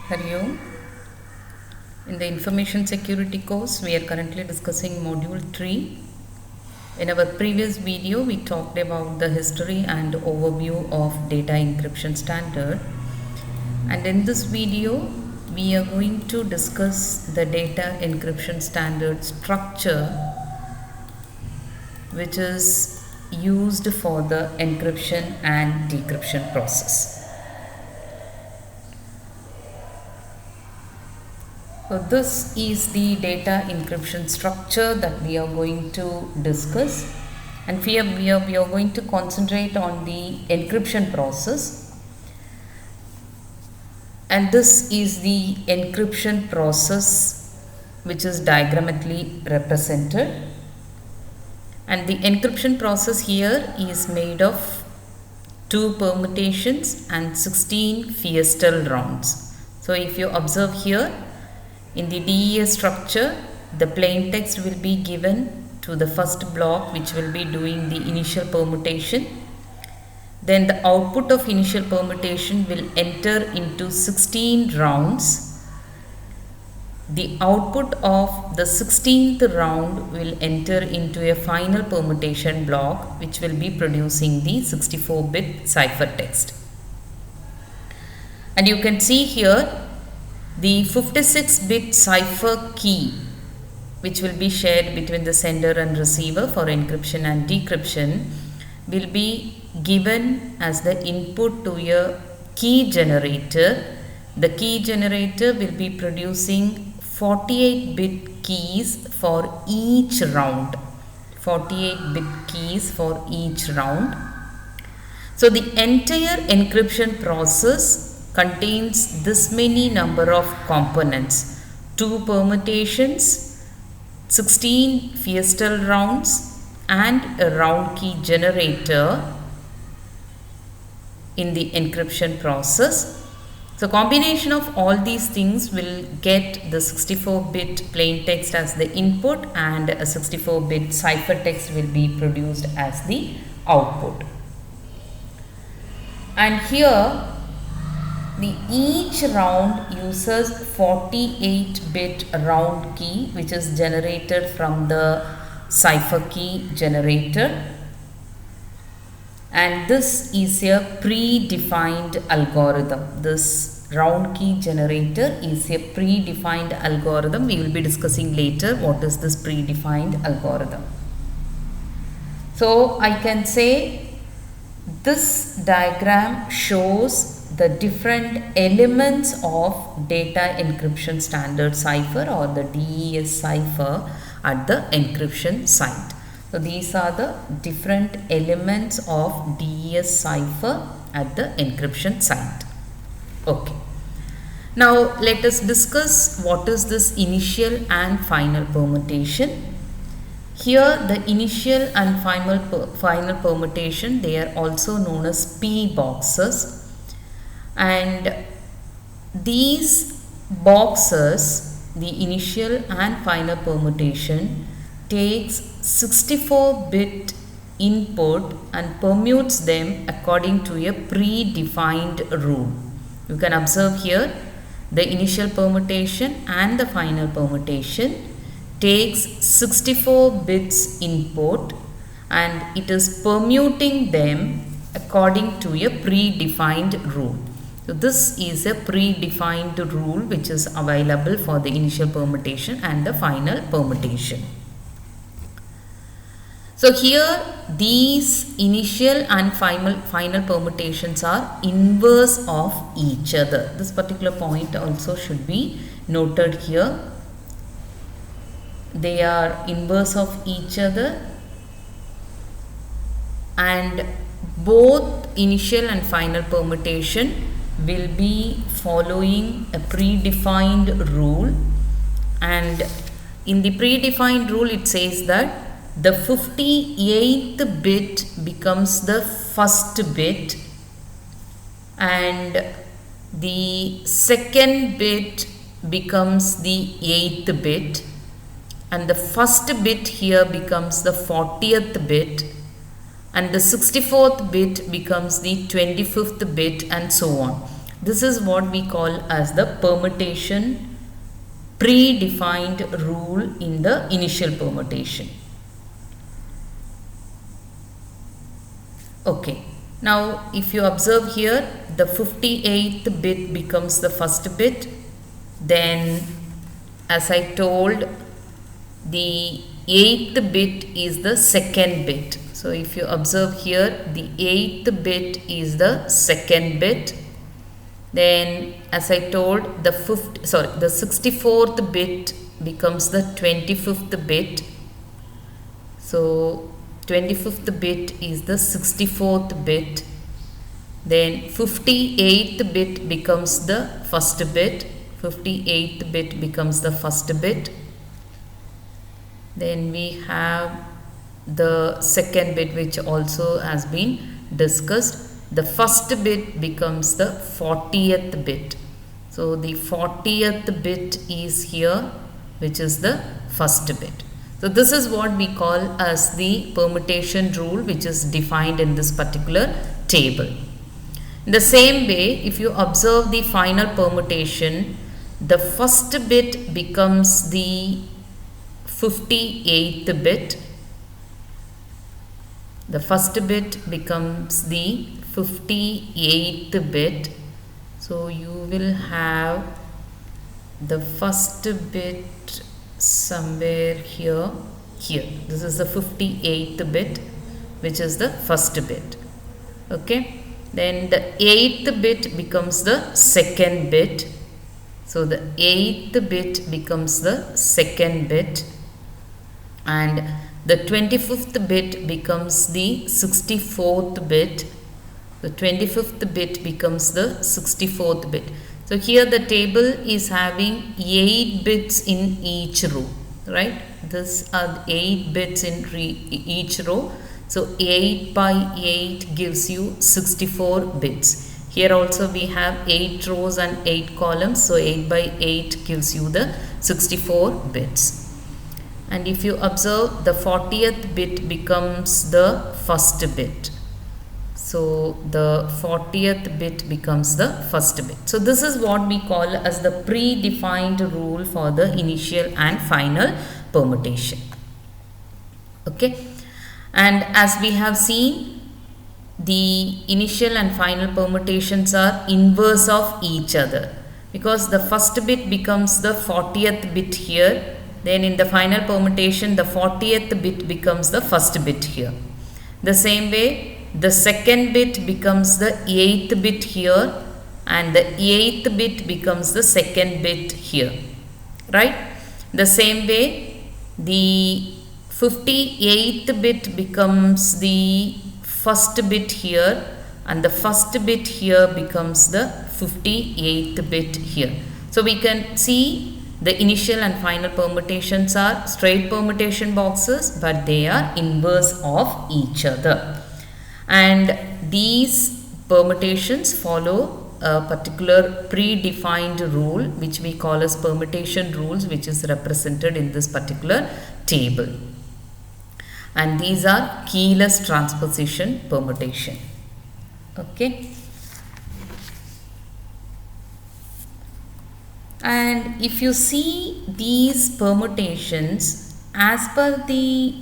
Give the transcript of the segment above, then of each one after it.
Hari Om. In the Information Security course, we are currently discussing Module 3. In our previous video, we talked about the history and overview of data encryption standard. And in this video, we are going to discuss the data encryption standard structure, which is used for the encryption and decryption process. So this is the data encryption structure that we are going to discuss, and we are going to concentrate on the encryption process, and this is the encryption process which is diagrammatically represented, and the encryption process here is made of 2 permutations and 16 Feistel rounds. So if you observe here, in the DES structure, the plain text will be given to the first block, which will be doing the initial permutation. Then the output of initial permutation will enter into 16 rounds. The output of the 16th round will enter into a final permutation block, which will be producing the 64-bit ciphertext. And you can see here the 56-bit cipher key, which will be shared between the sender and receiver for encryption and decryption, will be given as the input to a key generator. The key generator will be producing 48-bit keys for each round. 48-bit keys for each round. So the entire encryption process contains this many number of components: 2 permutations, 16 Feistel rounds, and a round key generator in the encryption process. So combination of all these things will get the 64-bit plain text as the input, and a 64-bit ciphertext will be produced as the output. And here each round uses 48-bit round key, which is generated from the cipher key generator, and this is a predefined algorithm. This round key generator is a predefined algorithm. We will be discussing later what is this predefined algorithm. So I can say this diagram shows the different elements of data encryption standard cipher, or the DES cipher, at the encryption site. So these are the different elements of DES cipher at the encryption site. Okay. Now let us discuss what is this initial and final permutation. Here the initial and final permutation, they are also known as P boxes. And these boxes, the initial and final permutation, takes 64-bit input and permutes them according to a predefined rule. You can observe here the initial permutation and the final permutation takes 64 bits input, and it is permuting them according to a predefined rule. So this is a predefined rule which is available for the initial permutation and the final permutation. So here these initial and final permutations are inverse of each other. This particular point also should be noted here. They are inverse of each other, and both initial and final permutation will be following a predefined rule, and in the predefined rule it says that the 58th bit becomes the first bit, and the second bit becomes the 8th bit, and the first bit here becomes the 40th bit, and the 64th bit becomes the 25th bit, and so on. This is what we call as the permutation predefined rule in the initial permutation. Okay, now if you observe here, the 58th bit becomes the first bit. Then, as I told, the 8th bit is the second bit. So if you observe here, the 8th bit is the second bit. Then, as I told, the 64th bit becomes the 25th bit. So 25th bit is the 64th bit. Then 58th bit becomes the first bit. 58th bit becomes the first bit. Then we have the second bit, which also has been discussed. The first bit becomes the 40th bit. So the 40th bit is here, which is the first bit. So this is what we call as the permutation rule, which is defined in this particular table. In the same way, if you observe the final permutation, the first bit becomes the 58th bit. The first bit becomes the 58th bit. So you will have the first bit somewhere here. This is the 58th bit, which is the first bit. Okay. Then the 8th bit becomes the second bit. So the 8th bit becomes the second bit. And the 25th bit becomes the 64th bit. The 25th bit becomes the 64th bit. So here the table is having 8 bits in each row, right? These are 8 bits in each row. So 8 by 8 gives you 64 bits. Here also we have 8 rows and 8 columns. So 8 by 8 gives you the 64 bits. And if you observe, the 40th bit becomes the first bit. So the 40th bit becomes the first bit. So this is what we call as the predefined rule for the initial and final permutation. Okay. And as we have seen, the initial and final permutations are inverse of each other, because the first bit becomes the 40th bit here. Then in the final permutation, the 40th bit becomes the first bit here. The same way, the second bit becomes the 8th bit here, and the 8th bit becomes the second bit here, right? The same way, the 58th bit becomes the first bit here, and the first bit here becomes the 58th bit here. So we can see the initial and final permutations are straight permutation boxes, but they are inverse of each other. And these permutations follow a particular predefined rule, which we call as permutation rules, which is represented in this particular table. And these are keyless transposition permutation. Okay. And if you see these permutations as per the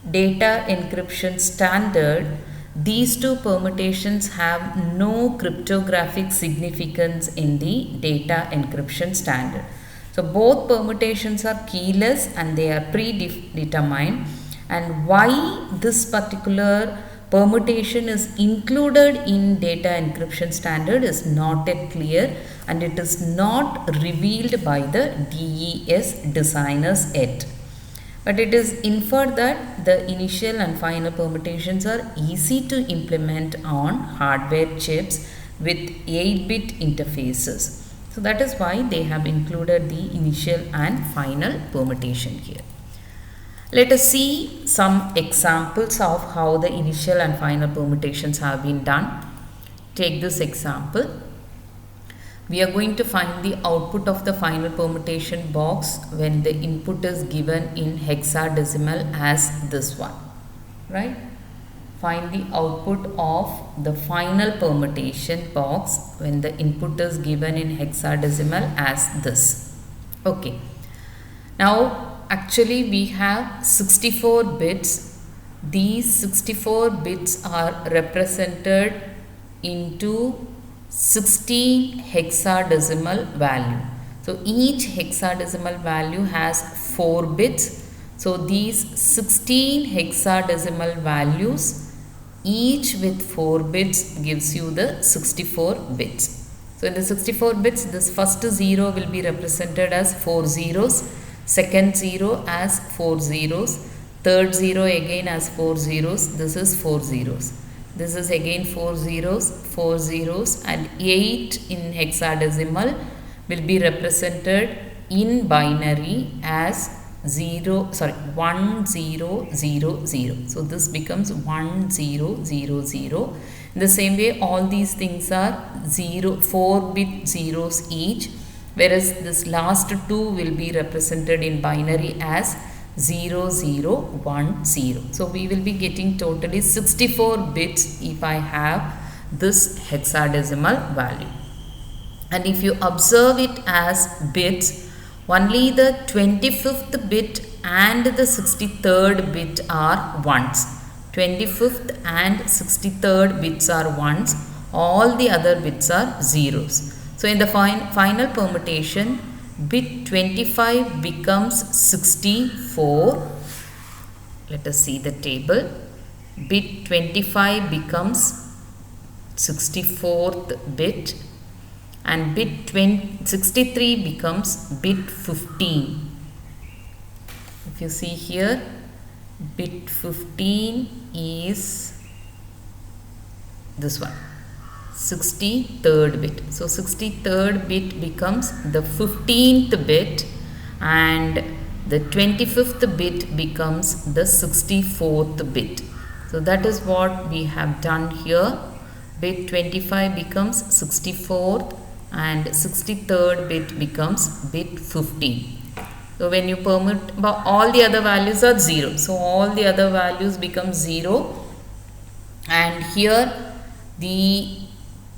data encryption standard, these two permutations have no cryptographic significance in the data encryption standard. So both permutations are keyless and they are predetermined. And why this particular permutation is included in data encryption standard is not yet clear, and it is not revealed by the DES designers yet. But it is inferred that the initial and final permutations are easy to implement on hardware chips with 8-bit interfaces. So that is why they have included the initial and final permutation here. Let us see some examples of how the initial and final permutations have been done. Take this example. We are going to find the output of the final permutation box when the input is given in hexadecimal as this one, right? Find the output of the final permutation box when the input is given in hexadecimal as this. Okay. Now actually we have 64 bits. These 64 bits are represented into 16 hexadecimal value. So each hexadecimal value has 4 bits. So these 16 hexadecimal values, each with 4 bits, gives you the 64 bits. So in the 64 bits, this first 0 will be represented as 4 zeros, second 0 as 4 zeros, third 0 again as 4 zeros. This is 4 zeros. This is again 4 zeros, 4 zeros, and 8 in hexadecimal will be represented in binary as 1 0 0 0. So this becomes 1 0 0 0. In the same way, all these things are 4 bit zeros each, whereas this last 2 will be represented in binary as 0 0 1 0. So we will be getting totally 64 bits if I have this hexadecimal value. And if you observe it as bits, only the 25th bit and the 63rd bit are ones. 25th and 63rd bits are ones. All the other bits are zeros. So in the final permutation, bit 25 becomes 64. Let us see the table. Bit 25 becomes 64th bit. And bit 63 becomes bit 15. If you see here, bit 15 is this one, 63rd bit. So 63rd bit becomes the 15th bit, and the 25th bit becomes the 64th bit. So that is what we have done here. Bit 25 becomes 64th and 63rd bit becomes bit 15. So when you permute, all the other values are 0. So all the other values become 0. And here the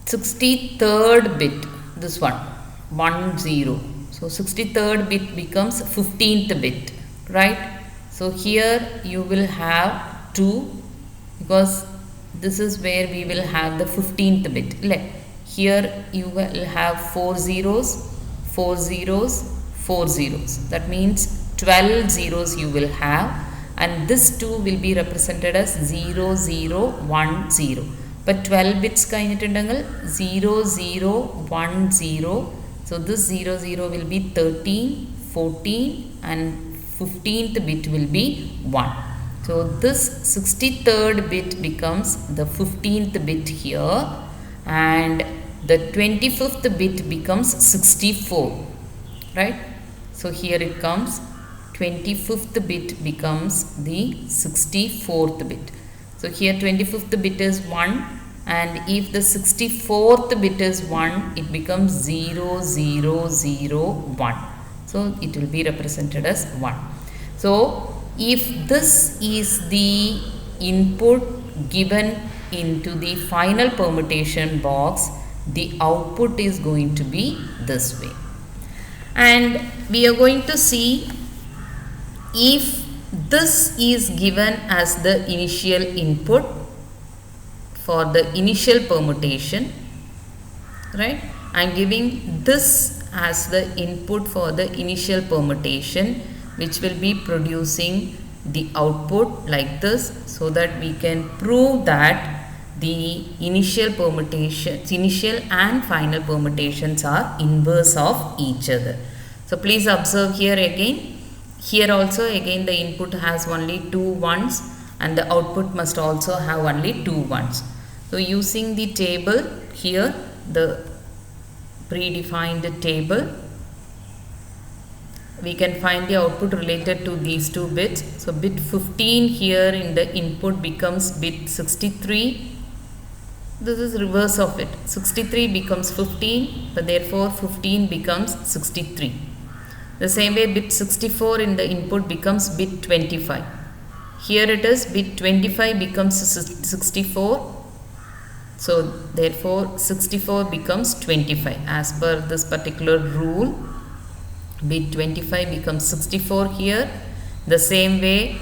63rd bit, this one, 1 0. So 63rd bit becomes 15th bit, right? So here you will have 2, because this is where we will have the 15th bit. Here you will have 4 zeros, 4 zeros, 4 zeros. That means 12 zeros you will have, and this 2 will be represented as 0 0 1 0. But 12 bits കഴിഞ്ഞിട്ടുണ്ടെങ്കിൽ 0 0 1 0. So this 0 0 will be 13, 14, and 15th bit will be 1. So this 63rd bit becomes the 15th bit here, and the 25th bit becomes 64, right? So here it comes, 25th bit becomes the 64th bit. So here 25th bit is 1, and if the 64th bit is 1, it becomes 0 0 0 1. So it will be represented as 1. So if this is the input given into the final permutation box, the output is going to be this way. And we are going to see if this is given as the initial input for the initial permutation, right? I am giving this as the input for the initial permutation, which will be producing the output like this, so that we can prove that the initial permutations, initial and final permutations are inverse of each other. So please observe here again. Here also again the input has only 2 ones, and the output must also have only 2 ones. So using the table here, the predefined table, we can find the output related to these 2 bits. So bit 15 here in the input becomes bit 63. This is reverse of it. 63 becomes 15, but therefore 15 becomes 63. The same way bit 64 in the input becomes bit 25. Here it is bit 25 becomes 64. So therefore 64 becomes 25. As per this particular rule, bit 25 becomes 64 here. The same way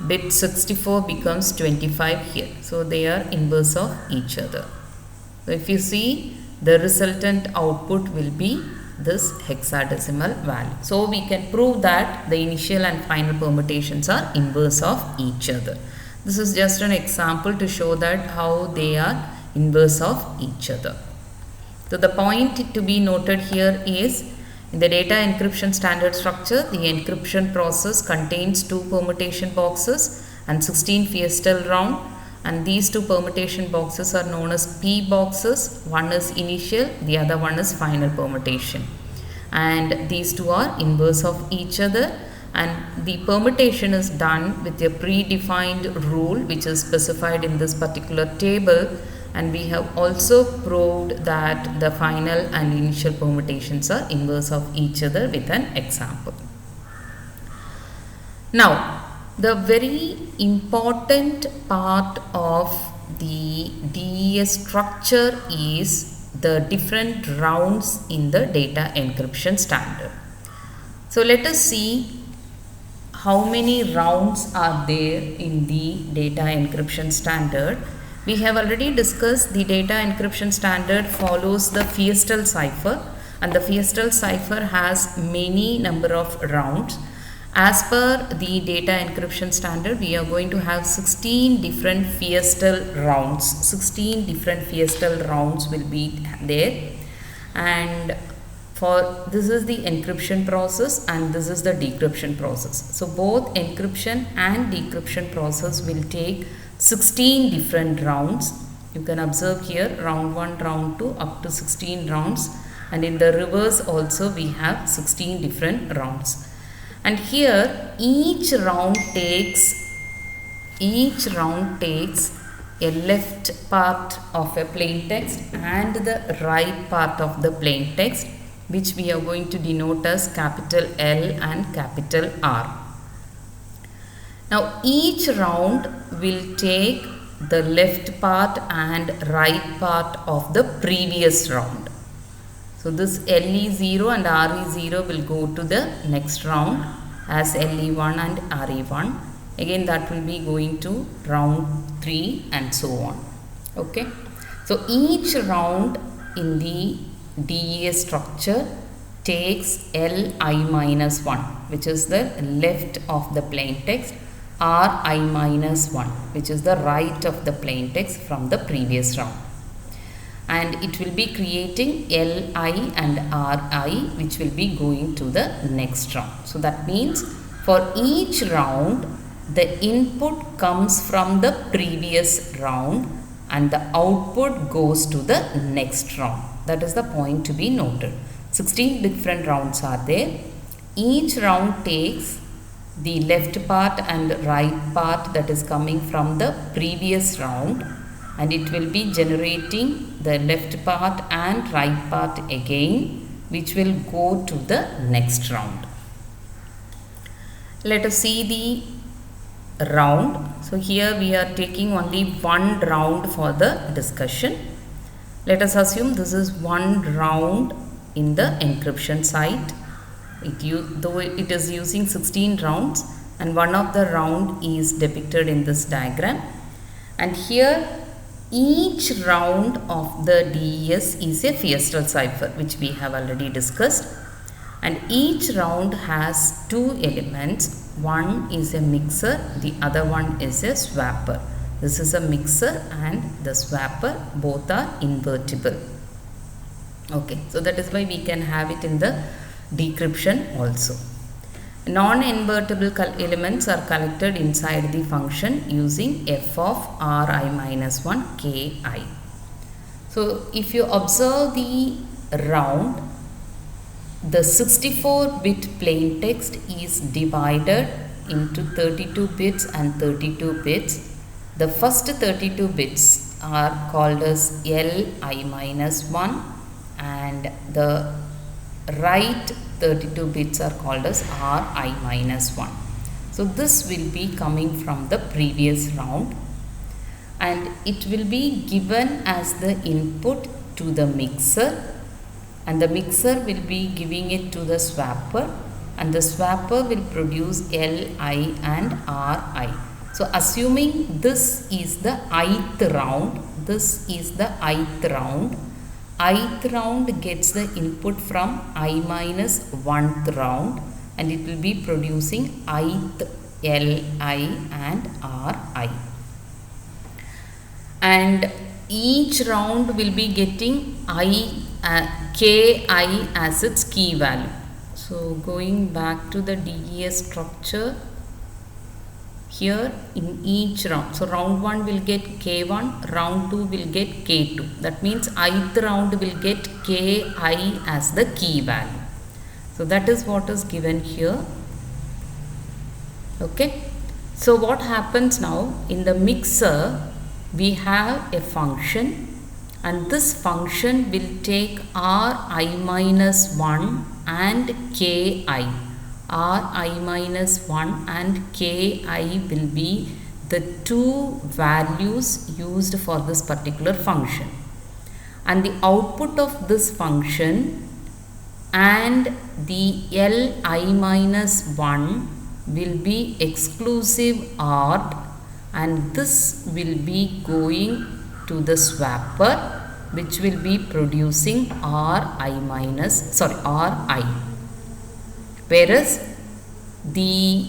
bit 64 becomes 25 here. So they are inverse of each other. So if you see, the resultant output will be this hexadecimal value. So we can prove that the initial and final permutations are inverse of each other. This is just an example to show that how they are inverse of each other. So the point to be noted here is, in the data encryption standard structure, the encryption process contains 2 permutation boxes and 16 fiestal round, and these 2 permutation boxes are known as P boxes. One is initial, the other one is final permutation, and these 2 are inverse of each other, and the permutation is done with a predefined rule which is specified in this particular table. And we have also proved that the final and initial permutations are inverse of each other with an example. Now, the very important part of the DES structure is the different rounds in the data encryption standard. So let us see how many rounds are there in the data encryption standard. We have already discussed the data encryption standard follows the fiestal cipher, and the fiestal cipher has many number of rounds. As per the data encryption standard, we are going to have 16 different fiestal rounds. 16 different fiestal rounds will be there, and for this is the encryption process and this is the decryption process. So both encryption and decryption process will take 16 different rounds. You can observe here round 1, round 2 up to 16 rounds, and in the reverse also we have 16 different rounds. And here each round takes a left part of a plain text and the right part of the plain text, which we are going to denote as capital L and capital R. Now each round will take the left part and right part of the previous round. So this LE0 and RE0 will go to the next round as LE1 and RE1. Again that will be going to round 3 and so on. Okay. So each round in the DES structure takes Li-1, which is the left of the plain text, Ri-1, which is the right of the plain text from the previous round, and it will be creating Li and Ri, which will be going to the next round. So that means for each round the input comes from the previous round and the output goes to the next round. That is the point to be noted. 16 different rounds are there. Each round takes the left part and right part that is coming from the previous round, and it will be generating the left part and right part again, which will go to the next round. Let us see the round. So here we are taking only one round for the discussion. Let us assume this is one round in the encryption site. Though it is using 16 rounds, and one of the round is depicted in this diagram, and here each round of the DES is a fiestal cipher, which we have already discussed, and each round has 2 elements. One is a mixer, the other one is a swapper. This is a mixer and the swapper, both are invertible. Okay, so that is why we can have it in the decryption also. Non-invertible elements are collected inside the function using f of Ri-1 ki. So if you observe the round, the 64-bit plain text is divided into 32 bits and 32 bits. The first 32 bits are called as Li-1 and the right 32 bits are called as Ri-1. So this will be coming from the previous round, and it will be given as the input to the mixer, and the mixer will be giving it to the swapper, and the swapper will produce Li and Ri. So assuming this is the ith round, ith round gets the input from I minus 1th round, and it will be producing ith Li and Ri. And each round will be getting Ki as its key value. So going back to the DES structure, here in each round, so round 1 will get K1, round 2 will get K2. That means ith round will get Ki as the key value. So that is what is given here. Okay. So what happens now in the mixer? We have a function, and this function will take Ri minus 1 and Ki. Ri minus 1 and Ki will be the two values used for this particular function, and the output of this function and the Li minus 1 will be exclusive OR, and this will be going to the swapper, which will be producing Ri. Whereas the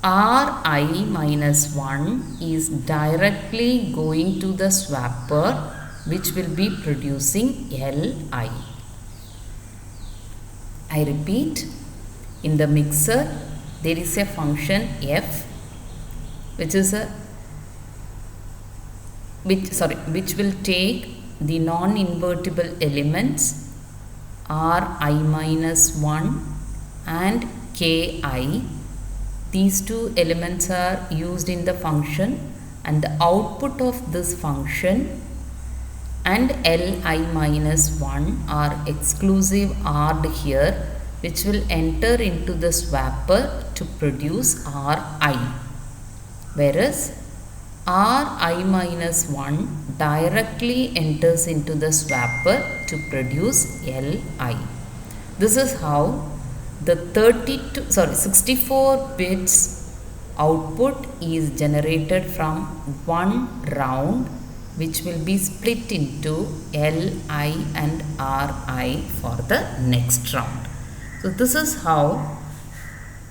Ri minus 1 is directly going to the swapper, which will be producing Li. I repeat, in the mixer there is a function f which will take the non-invertible elements Ri minus 1 and Ki. These two elements are used in the function, and the output of this function and Li minus 1 are exclusive ORed here, which will enter into the swapper to produce Ri. Whereas Ri minus 1 directly enters into the swapper to produce Li. This is how the 64 bits output is generated from one round, which will be split into Li and Ri for the next round. So this is how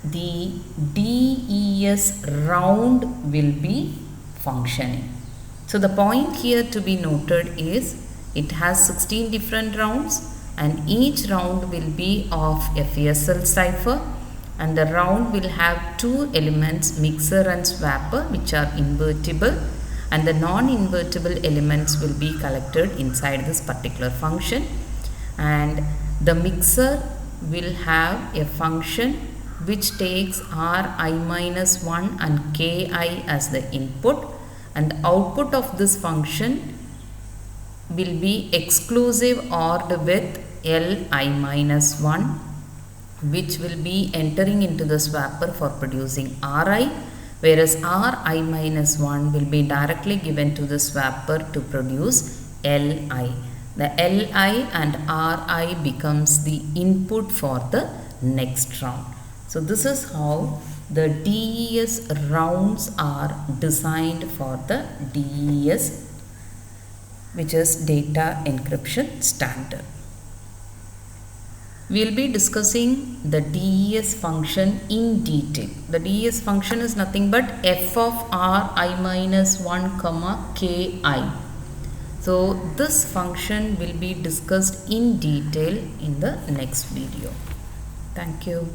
the DES round will be functioning. So the point here to be noted is it has 16 different rounds, and each round will be of FESL cipher, and the round will have two elements, mixer and swapper, which are invertible, and the non-invertible elements will be collected inside this particular function, and the mixer will have a function which takes Ri minus 1 and Ki as the input, and the output of this function will be exclusive ORed with Li minus 1, which will be entering into the swapper for producing Ri, whereas Ri minus 1 will be directly given to the swapper to produce Li. The Li and Ri becomes the input for the next round. So this is how the DES rounds are designed for the DES, which is data encryption standard. We will be discussing the DES function in detail. The DES function is nothing but f of Ri minus 1 comma Ki. So this function will be discussed in detail in the next video. Thank you.